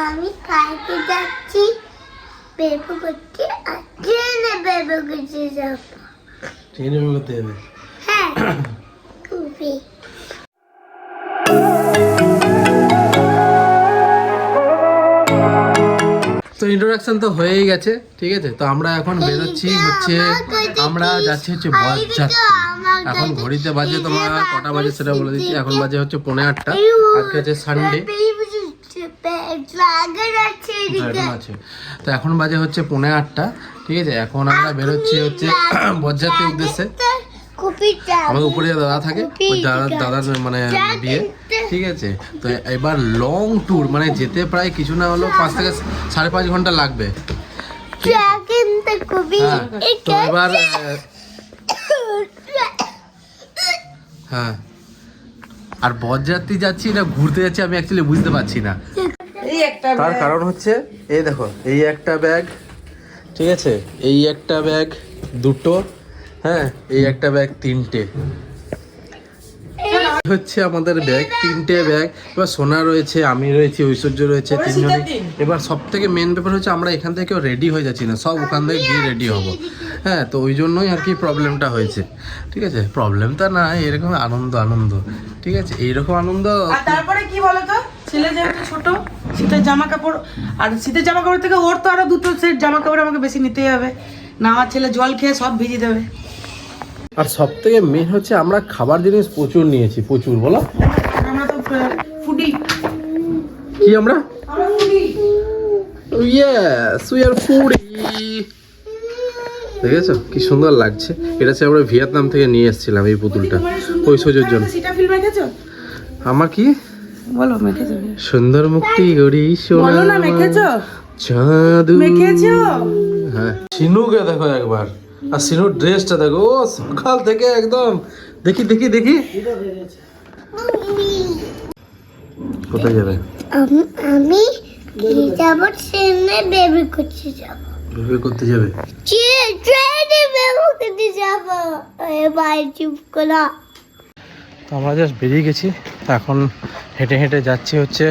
আমি কালকে যাচ্ছি বেবু করতে আর ট্রেনে বেবু করতে যাব। ট্রেনে বেবু করতে যাবে? হ্যাঁ খুবই। তো ইন্ট্রোডাকশন তো হয়েই গেছে, ঠিক আছে। তো আমরা এখন বেরোচ্ছি হচ্ছে, আমরা যাচ্ছি হচ্ছে বরযাত্রী। এখন ঘড়িতে বাজে তোমার কটা বাজে সেটা বলে দিচ্ছি। এখন বাজে হচ্ছে 8:45। আজকে হচ্ছে সানডে আছে। তো এখন বাজে হচ্ছে 8:45, ঠিক আছে। এখন আমরা বেরোচ্ছি হচ্ছে বরযাত্রীর উদ্দেশ্যে। আমাদের উপরে দাদা থাকে, ওই দাদার মানে বিয়ে, ঠিক আছে। তো এবার লং ট্যুর, মানে যেতে প্রায় কিছু না হলো 5 থেকে 5.5 ঘন্টা লাগবে। তো এবার হ্যাঁ, আর বরযাত্রী যাচ্ছি না ঘুরতে যাচ্ছি আমি অ্যাকচুয়ালি বুঝতে পারছি না। তার কারণ হচ্ছে এই দেখো, এই একটা ব্যাগ, ঠিক আছে, এই একটা ব্যাগ 2টো, হ্যাঁ, এই একটা ব্যাগ 3টে হচ্ছে আমাদের ব্যাগ, 3টে ব্যাগ। এবার সোনা রয়েছে, আমি রয়েছি, ঐশ্বর্য রয়েছে, 3 জনই। এবার সব থেকে মেন ব্যাপার হচ্ছে আমরা এখান থেকে কেউ রেডি হয়ে যাচ্ছি না, সব ওখান থেকে গিয়ে রেডি হবো। হ্যাঁ, তো ওই জন্যই আর কি প্রবলেমটা হয়েছে, ঠিক আছে। প্রবলেমটা না, এরকম আনন্দ, ঠিক আছে, এইরকম আনন্দ। আর তারপরে কি বলতো, ছেলে যেহেতু ছোট, শীতের জামা কাপড়, আর শীতের জামা কাপড় থেকে ওর তো আরো 2টো সেট জামা কাপড় আমাকে বেশি নিতেই হবে, না আমার ছেলে জল খেয়ে সব ভিজিয়ে দেবে। আর সব থেকে মেন হচ্ছে আমরা খাবার জিনিস প্রচুর নিয়েছি, প্রচুর। বলো, আমরা তো ফুডি। কি আমরা foodie? Yes, we are foodie. দেখেছো কি সুন্দর লাগছে? এটা হচ্ছে আমরা ভিয়েতনাম থেকে নিয়ে এসেছিলাম এই পুতুলটা ঐশ্বর্যের জন্য। সিটাফিল মেখেছো? আমার কি বলো, মেখেছো? সুন্দর মুক্তি গড়ি সোনা, বলো না, মেখেছো? জাদু মেখেছো? হ্যাঁ। সিনুকে দেখো একবার, আর সিনুর ড্রেসটা দেখো, ও সকাল থেকে একদম দেখি। কোথায় যাবে? আমি যাব ট্রেনে বেবি করতে যাব। বেবি করতে যাবে? ট্রেনে বেবি করতে যাব। এবার চুপ করো। তো আমরা জাস্ট বেরিয়ে গেছি, এখন হেঁটে যাচ্ছি হচ্ছে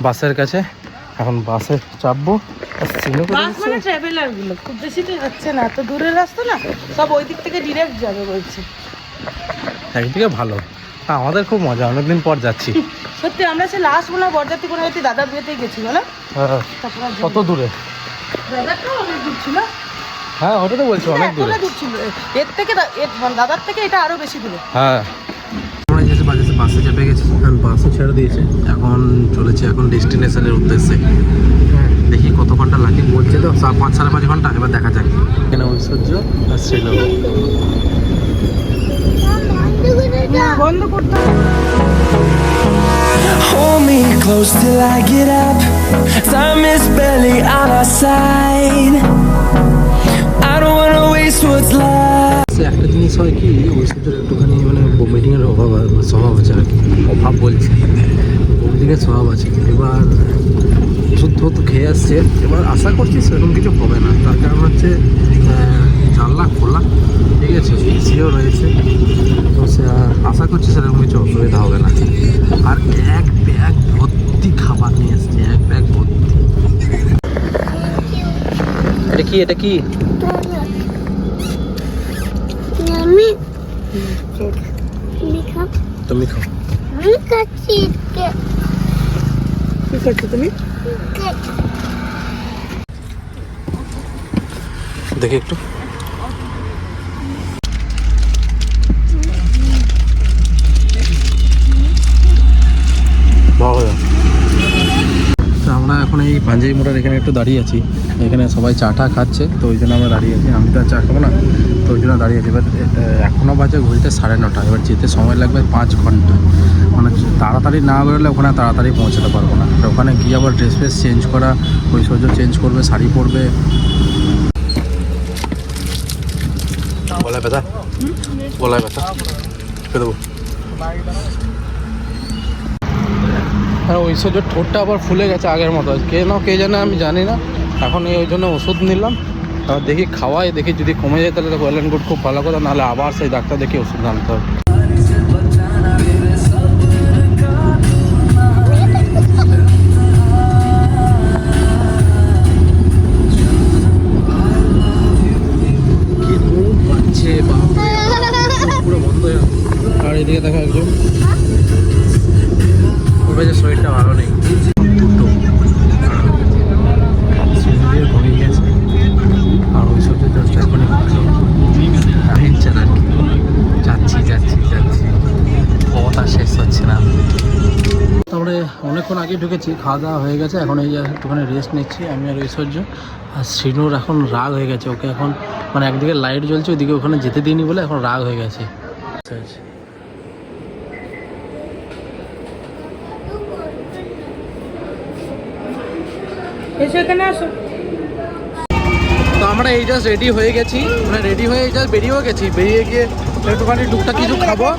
বাসের কাছে। এখন বাসে চাপবো। বাস মানে ট্রাভেলার গুলো খুব বেশি তো যাচ্ছে না, তো দূরের রাস্তা না, সব ওই দিক থেকে ডিরেক্ট যাবে বলছে। একদিকে ভালো, আমাদের খুব মজা, অনেকদিন পর যাচ্ছি সত্যি। আমরা সে লাস্ট মনে হয় বরযাত্রী কোনো একটি দাদার বিয়েতেই গেছি, বলো। কত দূরে? দাদারটাও অনেক দূর ছিল। হ্যাঁ, ওটা তো বলছি অনেক দূরে ছিল। এর থেকে দাদার থেকে এটা আরো বেশি দূরে। হ্যাঁ, আমরা যেতে বাসে চেপে গেছি, এখন বাসও ছেড়ে দিয়েছে। এখন চলেছে এখন ডেস্টিনেশনের উদ্দেশ্যে। দেখি কত ঘন্টা লাগে, বলছে তো 5-5.5 ঘন্টা। এবার দেখা যাক। এখানে ঐশ্বর্য আর শ্রীনগর। বন্ধ করতে Hold me close till I get up. Time is barely on our side. I don't wanna waste what's left. একটা জিনিস হয় কি, ঐশ্বর্যের একটুখানি মানে ভমিটিংয়ের স্বভাব আছে আর কি। অভাব বলছে, ভমিটিংয়ের স্বভাব আছে। এবার ওষুধ তো খেয়ে আসছে, এবার আশা করছি সেরকম কিছু হবে না। তার কারণ হচ্ছে জানলা খোলা, ঠিক আছে, এসিও রয়েছে, তো সে আশা করছি সেরকম কিছু অসুবিধা হবে না। আর এক ব্যাগ ভর্তি খাবার নিয়ে এসছে, এক ব্যাগ ভর্তি। এটা কি তুমি খাও। আমি খাচ্ছি। কি করছো তুমি? দেখি একটু। আমরা এখন এই পাঞ্জাবি মোড়ের এখানে একটু দাঁড়িয়ে আছি। এখানে সবাই চাটা খাচ্ছে, তো ওই জন্য আমরা দাঁড়িয়ে আছি। আমি তো আর চা খাবো না, তো ওই জন্য দাঁড়িয়ে আছি। এবার এখনও বাজে ঘড়িতে 9:30। এবার যেতে সময় লাগবে 5 ঘন্টা। মানে তাড়াতাড়ি না বেরোলে ওখানে তাড়াতাড়ি পৌঁছাতে পারবো না। ওখানে গিয়ে আবার ড্রেস ফ্রেস চেঞ্জ করা, ঐশ্বর্য চেঞ্জ করবে, শাড়ি পরবে। গলায় ব্যথা দেবো। আর ঐশ্বর্যের ঠোঁটটা আবার ফুলে গেছে আগের মতো, কে জানে, আমি জানি না। এখন ওই জন্য ওষুধ নিলাম, তারপর দেখি খাওয়াই, দেখি যদি কমে যায় তাহলে ওয়েল অ্যান্ড গুড, খুব ভালো কথা। নাহলে আবার সেই ডাক্তার দেখি ওষুধ আনতে হবে। ওর কাছে শরীরটা ভালো নেই, দুটো সিঁড়ি ঘুমিয়ে গেছে। আর ওই সবজি জাস্ট এখনই হেঁটছেন আর কি। যাচ্ছি যাচ্ছি যাচ্ছি, পথ আর শেষ হচ্ছে না। তারপরে অনেকক্ষণ আগে ঢুকেছি, খাওয়া দাওয়া হয়ে গেছে, এখন এই যে একটুখানি রেস্ট নিচ্ছি আমি আর ঐশ্বর্য। আর শ্রীনুর এখন রাগ হয়ে গেছে, ওকে এখন মানে একদিকে লাইট জ্বলছে, ওইদিকে ওখানে যেতে দিইনি বলে এখন রাগ হয়ে গেছে। এসো এখানে আসো। তো আমরা এই জাস্ট রেডি হয়ে গেছি, মানে রেডি হয়ে জাস্ট বেরিয়েও গেছি। বেরিয়ে গিয়ে একটুখানি টুকটাক কিছু খাবো।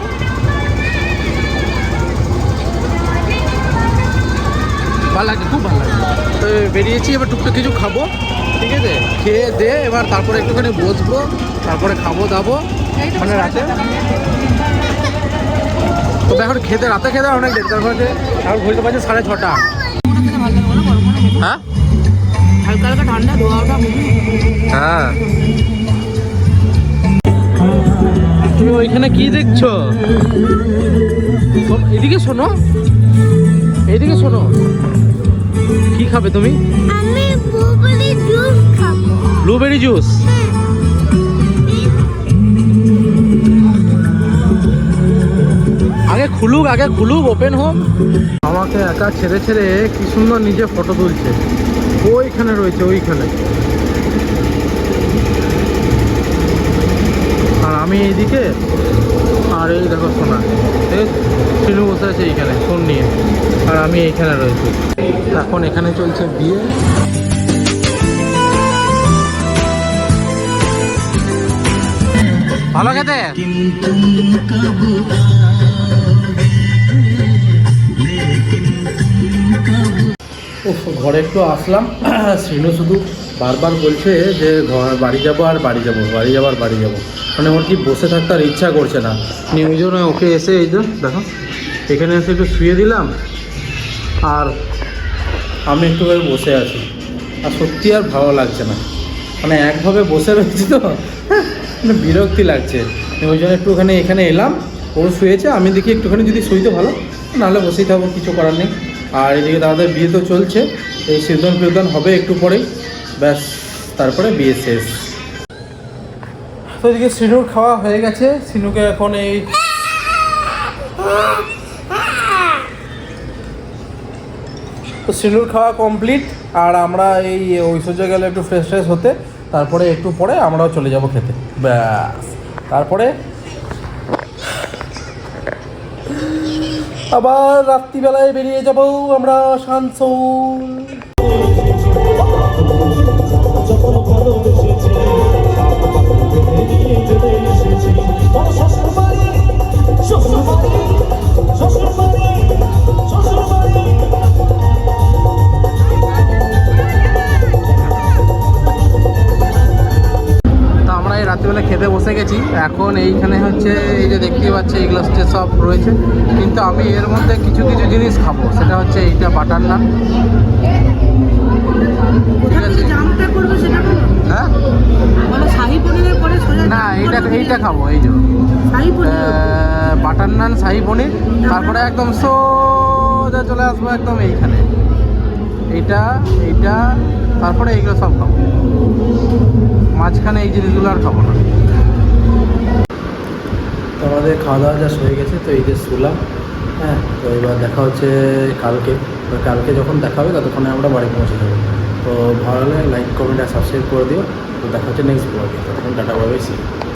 ভালো লাগে, খুব ভালো লাগে। তো বেরিয়েছি, এবার টুকটাক কিছু খাবো, ঠিক আছে? খেয়ে দে এবার তারপরে একটুখানি বসবো, তারপরে খাবো দাবো মানে রাতে। তবে এখন খেতে রাতে খেতে অনেক দেরি, তারপরে এখন ঘুরতে পারছে 6:30। হ্যাঁ হালকা হালকা ঠান্ডা ধোয়াটা। হ্যাঁ, তুমি ওইখানে কি দেখছো? এদিকে শোনো, এইদিকে শোনো, কি খাবে তুমি? আমি ব্লুবেরি জুস খাবো। Blueberry juice? আগে খুলুক ওপেন হোক। আমাকে একা ছেড়ে ছেড়ে কি সুন্দর নিজে ফটো তুলছে। ওইখানে রয়েছে, ওইখানে। আর আমি এইদিকে, আর এই দেখো সোনা, সিনু বসে আছে এইখানে ফোন নিয়ে, আর আমি এইখানে রয়েছি। এখন এখানে চলছে বিয়ে। ভালো খেতে। ঘরে একটু আসলাম, শ্রীনু শুধু বারবার বলছে যে বাড়ি যাবো আর বাড়ি যাবো, বাড়ি যাবো আর বাড়ি যাবো, মানে ওর কি বসে থাকতে আর ইচ্ছা করছে না। ওই জন্য ওকে এসে এই যে দেখো এখানে এসে একটু শুয়ে দিলাম, আর আমি একটু করে বসে আছি। আর সত্যি আর ভালো লাগছে না, মানে একভাবে বসে রয়েছি তো মানে বিরক্তি লাগছে। ওই জন্য একটুখানি এখানে এলাম, ও শুয়েছে, আমি দেখি একটুখানি যদি শুইতে ভালো, নাহলে বসেই থাকবো, কিছু করার নেই। আর এদিকে দাদাদের বিয়ে তো চলছে, এই সিদ্ধন হবে একটু পরেই, ব্যাস তারপরে বিয়ে শেষ। তো এদিকে সিনুর খাওয়া হয়ে গেছে, সিনুকে এখন এই তো সিনুর খাওয়া কমপ্লিট। আর আমরা এই ঐশ্বর্য গেলে একটু ফ্রেশ হতে, তারপরে একটু পরে আমরাও চলে যাব খেতে, ব্যাস। তারপরে আবার রাত্রিবেলায় বেরিয়ে যাব আমরা শানসোল। রাত্রিবেলা খেতে বসে গেছি, এখন এইখানে হচ্ছে এই যে দেখতে পাচ্ছি এইগুলো সব রয়েছে, কিন্তু আমি এর মধ্যে কিছু কিছু জিনিস খাবো, সেটা হচ্ছে এইটা বাটার নান, ঠিক আছে? হ্যাঁ না, এইটা খাবো, এই যে বাটার নান শাহি পনির, তারপরে একদম সোজা চলে আসবো একদম এইখানে, এইটা তারপরে এইগুলো সব খাবো, মাঝখানে এই জিনিসগুলো আর খাবো না। তো আমাদের খাওয়া দাওয়া যা হয়ে গেছে, তো এই যে শুলাম। হ্যাঁ, তো এবার দেখা হচ্ছে কালকে যখন দেখা হবে ততক্ষণে আমরা বাড়ি পৌঁছে যাবো। তো ভালো লাগলে লাইক কমেন্ট আর সাবস্ক্রাইব করে দিও। তো দেখা হচ্ছে নেক্সট ব্লগে, তখন ta-ta bye bye, see you.